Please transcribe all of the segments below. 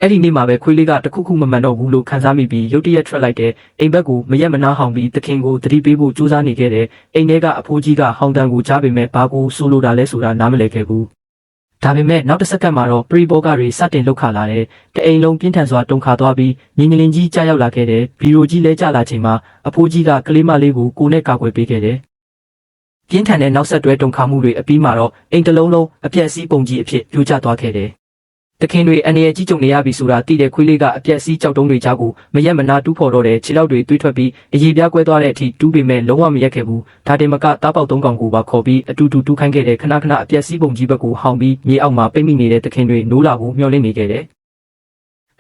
အဲ့ဒီနေ့မှာပဲခွေးလေးကတခုခုမမှန်တော့ဘူးလို့ခံစားမိပြီးရုတ်တရက်ထွက်လိုက်တဲ့အိမ်ဘက်ကိုမရက်မနားဟောင်ပြီးသခင်ကိုသတိပေးဖို့ကြိုးစားနေခဲ့တဲ့အိမ်ထဲကအဖိုးကြီးကဟောင်တန်ကိုကြားပေမဲ့ဘာကိုဆိုလိုတာလဲဆိုတာနားမလည်ခဲ့ဘူးဒါပေမဲ့နောက်တစ်စက္ကန့်မှာတော့ပရိဘောဂတွေစတင်လှုပ်ခါလာတဲ့တအိမ်လုံးပြင်းထန်စွာတုန်ခါသွားပြီးငင်းငလင်ကြီးကြားရောက်လာခဲ့တဲ့ဘီရိုကြီးလဲကျလာချိန်မှာအဖိုးကြီးကကလေးမလေးကိုကိုနဲ့ကာကွယ်ပေးခဲ့တယ်ပြင်းထန်တဲ့နောက်ဆက်တွဲတုန်ခါမှုတွေအပြီးမှာတော့အိမ်တစ်လုံးလုံးအပြက်စီးပုံကြီးအဖြစ်ပြိုကျသွားခဲ့တယ်တခင်တွေအနေနဲ့ကြီးကြုံနေရပြီဆိုတာသိတဲ့ခွေးလေးကအပြက်စီးကြောက်တုံးတွေကြားကိုမရက်မနာတူးဖော်တော့တဲ့ခြေထောက်တွေတွေးထွက်ပြီးအရေပြားကွဲသွားတဲ့အထိတူးပေမဲ့လုံးဝမရက်ခဲ့ဘူးဒါတင်မကတားပေါက်သုံးကောင်ကိုပါခေါ်ပြီးအတူတူတူးခိုင်းခဲ့တဲ့ခဏခဏအပြက်စီးပုံကြီးဘက်ကိုဟောင်ပြီးမြေအောက်မှာပိတ်မိနေတဲ့တခင်တွေနိုးလာဖို့မျှော်လင့်နေခဲ့တယ်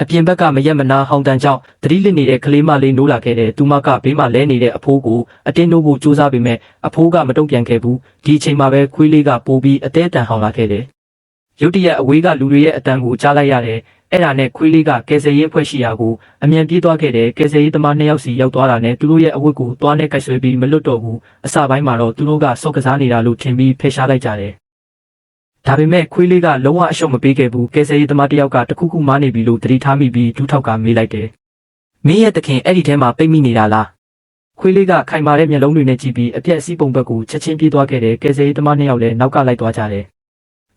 အပြင်ဘက်ကမရက်မနာဟောင်တန်ကြောင့်သတိလစ်နေတဲ့ကလေးမလေးနိုးလာခဲ့တဲ့သူမကဘေးမှာလဲနေတဲ့အဖိုးကိုအတင်းနိုးဖို့ကြိုးစားပေမဲ့အဖိုးကမတုံ့ပြန်ခဲ့ဘူးဒီအချိန်မှာပဲခွေးလေးကပိုးပြီးအသေးအတန်ဟောင်လာခဲ့တယ်ရုတ်တရက်အဝေးကလူတွေရဲ့အတန်ကိုကြားလိုက်ရတယ်အဲ့ဒါနဲ့ခွေးလေးကကယ်ဆယ်ရေးအဖွဲ့ရှိရာကိုအမြန်ပြေးသွားခဲ့တယ်ကယ်ဆယ်ရေးသမား2ယောက်စီရောက်သွားတာနဲ့သူတို့ရဲ့အဝတ်ကိုသွားနဲ့ကိုက်ဆွဲပြီးမလွတ်တော့ဘူးအစပိုင်းမှာတော့သူတို့ကစော့ကစားနေတာလို့ထင်ပြီးဖယ်ရှားလိုက်ကြတယ်ဒါပေမဲ့ခွေးလေးကလုံးဝအရှုံးမပေးခဲ့ဘူးကယ်ဆယ်ရေးသမား1ယောက်ကတခုခုမားနေပြီလို့သတိထားမိပြီးဒူးထောက်ကမေးလိုက်တယ်မင်းရဲ့တခင်အဲ့ဒီထဲမှာပိတ်မိနေတာလားခွေးလေးကခိုင်မာတဲ့မျက်လုံးတွေနဲ့ကြည့်ပြီးအပြက်စီးပုံဘက်ကိုချက်ချင်းပြေးသွားခဲ့တယ်ကယ်ဆယ်ရေးသမား2ယောက်လည်းနောက်ကလိုက်သွားကြတယ်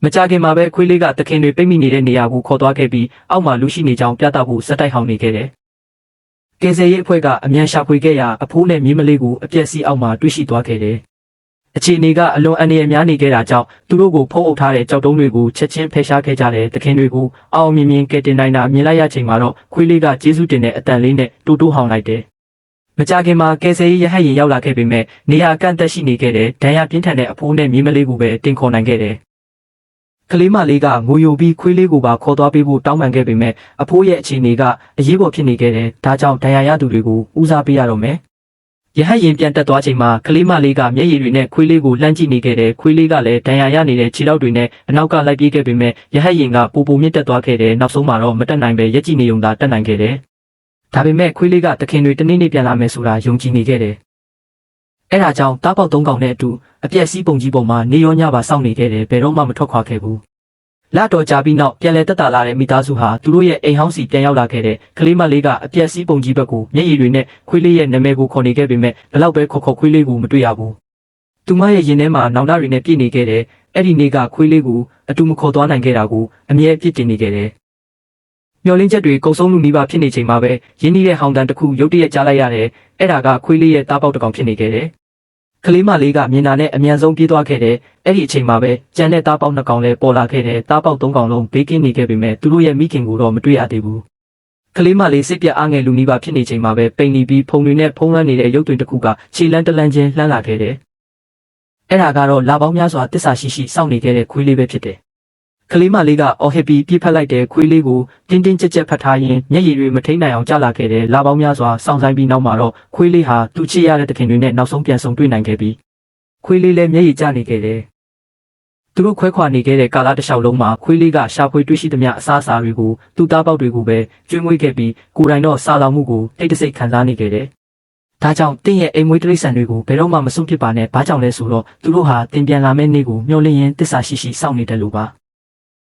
မကြခင်မှာပဲခွေးလေးကတခင်တွေပိတ်မိနေတဲ့နေရာကိုခေါ်သွားခဲ့ပြီးအောက်မှာလူရှိနေကြောင်းပြသဖို့စက်တိုက်ဟောင်းနေခဲ့တယ်။ကယ်ဆယ်ရေးအဖွဲ့ကအမြန်ရှာဖွေခဲ့ရာအဖိုးနဲ့မြေးမလေးကိုအပြက်စီးအောက်မှာတွေ့ရှိသွားခဲ့တယ်။အခြေအနေကအလွန်အန္တရာယ်များနေခဲ့တာကြောင့်သူတို့ကိုဖုံးအုပ်ထားတဲ့ကြောက်တုံးတွေကိုချက်ချင်းဖယ်ရှားခဲ့ကြတဲ့တခင်တွေကိုအောင်မြင်မြင်ကယ်တင်နိုင်တာမြင်လိုက်ရချိန်မှာတော့ခွေးလေးကကျေးဇူးတင်တဲ့အတန်လေးနဲ့တိုးတိုးဟောင်းလိုက်တယ်။မကြခင်မှာကယ်ဆယ်ရေးရဟတ်ယာဉ်ရောက်လာခဲ့ပေမဲ့နေရာကန့်သက်ရှိနေခဲ့တဲ့ဒဏ်ရာပြင်းထန်တဲ့အဖိုးနဲ့မြေးမလေးကိုပဲတင်ခေါ်နိုင်ခဲ့တယ်။ကလေးမလေးကငိုယိုပြီးခွေးလေးကိုပါခေါ်သွားပေးဖို့တောင်းပန်ခဲ့ပေမဲ့အဖိုးရဲ့အခြေအနေကအရေးပေါ်ဖြစ်နေခဲ့တယ်။ဒါကြောင့်ဒဏ်ရာရသူတွေကိုဦးစားပေးရတော့မယ်။ရဟတ်ယာဉ်ပြန်တက်သွားချိန်မှာကလေးမလေးကမျက်ရည်တွေနဲ့ခွေးလေးကိုလှမ်းကြည့်နေခဲ့တယ်။ခွေးလေးကလည်းဒဏ်ရာရနေတဲ့ခြေထောက်တွေနဲ့အနောက်ကလိုက်ပြေးခဲ့ပေမဲ့ရဟတ်ယာဉ်ကပိုမြင့်တက်သွားခဲ့တယ်။နောက်ဆုံးမှာတော့မတက်နိုင်ပဲရက်ကြည့်နေုံသာတက်နိုင်ခဲ့တယ်။ဒါပေမဲ့ခွေးလေးကတခင်တွေတနေ့နေ့ပြန်လာမယ်ဆိုတာယုံကြည်နေခဲ့တယ်။အဲ့ဒါကြောင့်တားပေါက်3ကောင်နဲ့အတူအပြက်စီးပုံကြီးပေါ်မှာနေရောညပါစောင့်နေခဲ့တယ်ဘယ်တော့မှမထွက်ခွာခဲ့ဘူးလတော်ကြာပြီးနောက်ပြန်လဲတက်တာလာတဲ့မိသားစုဟာသူတို့ရဲ့အိမ်ဟောင်းစီပြန်ရောက်လာခဲ့တဲ့ကလေးမလေးကအပြက်စီးပုံကြီးဘက်ကိုမျက်ရည်တွေနဲ့ခွေးလေးရဲ့နာမည်ကိုခေါ်နေခဲ့ပေမဲ့ဘလောက်ပဲခေါ်ခွေးလေးကိုမတွေ့ရဘူးသူမရဲ့ရင်ထဲမှာနောင်တတွေနဲ့ပြည့်နေခဲ့တဲ့အဲ့ဒီနေ့ကခွေးလေးကိုအတူမခေါ်သွားနိုင်ခဲ့တာကိုအမြဲပြစ်တင်နေခဲ့တယ်မျောလင်းချက်တွေကုံဆုံးလူနီးပါးဖြစ်နေချိန်မှာပဲရင်းနှီးတဲ့ဟောင်တန်တစ်ခုရုတ်တရက်ကြားလိုက်ရတယ်အဲ့ဒါကခွေးလေးရဲ့တားပေါက်တစ်ကောင်ဖြစ်နေခဲ့တယ်ကလေးမလေးကမြင်တာနဲ့အမြန်ဆုံးပြေးသွားခဲ့တယ်။အဲ့ဒီအချိန်မှာပဲကြံတဲ့တားပေါက်2ကောင်လည်းပေါ်လာခဲ့တယ်။တားပေါက်3ကောင်လုံးဘေးကင်းနေခဲ့ပေမဲ့သူတို့ရဲ့မိခင်ကိုတော့မတွေ့ရသေးဘူး။ကလေးမလေးစိတ်ပြအားငယ်လူနီးပါဖြစ်နေချိန်မှာပဲပိန်နေပြီးဖုံတွေနဲ့ဖုံးလွှမ်းနေတဲ့ရုပ်သွင်းတစ်ခုကခြေလန်းတလန်းချင်းလှမ်းလာခဲ့တယ်။အဲ့ဒါကတော့လာပေါင်းများစွာတစ္ဆာရှိစောင့်နေခဲ့တဲ့ခွေးလေးပဲဖြစ်တယ်။ကလေးမလေးကအော်ဟစ်ပြီးပြစ်ဖက်လိုက်တဲ့ခွေးလေးကိုတင်းတင်းကြပ်ကြပ်ဖတ်ထားရင်းမျက်ရည်တွေမထိန်နိုင်အောင်ကျလာခဲ့တဲ့လာပေါင်းများစွာစောင့်ဆိုင်ပြီးနောက်မှာတော့ခွေးလေးဟာသူ့ချစ်ရတဲ့တခင်တွေနဲ့နောက်ဆုံးပြန်ဆုံတွေ့နိုင်ခဲ့ပြီးခွေးလေးလည်းမျက်ရည်ကျနေခဲ့တယ်။သူတို့ခွဲခွာနေခဲ့တဲ့ကာလတစ်လျှောက်လုံးမှာခွေးလေးကရှာဖွေတွေ့ရှိသမျှအစားအစာတွေကိုသူ့သားပေါက်တွေကိုပဲကျွေးမွေးခဲ့ပြီးကိုယ်တိုင်တော့စားလောင်မှုကိုတိတ်တဆိတ်ခံစားနေခဲ့တယ်။ဒါကြောင့်တင်းရဲ့အိမ်မွေးတိရစ္ဆာန်တွေကိုဘယ်တော့မှမစွန့်ပစ်ပါနဲ့။ဘာကြောင့်လဲဆိုတော့သူတို့ဟာတင်ပြန်လာမယ့်နေ့ကိုမျှော်လင့်ရင်းတစ္ဆာရှိစောင့်နေတယ်လို့ပါ။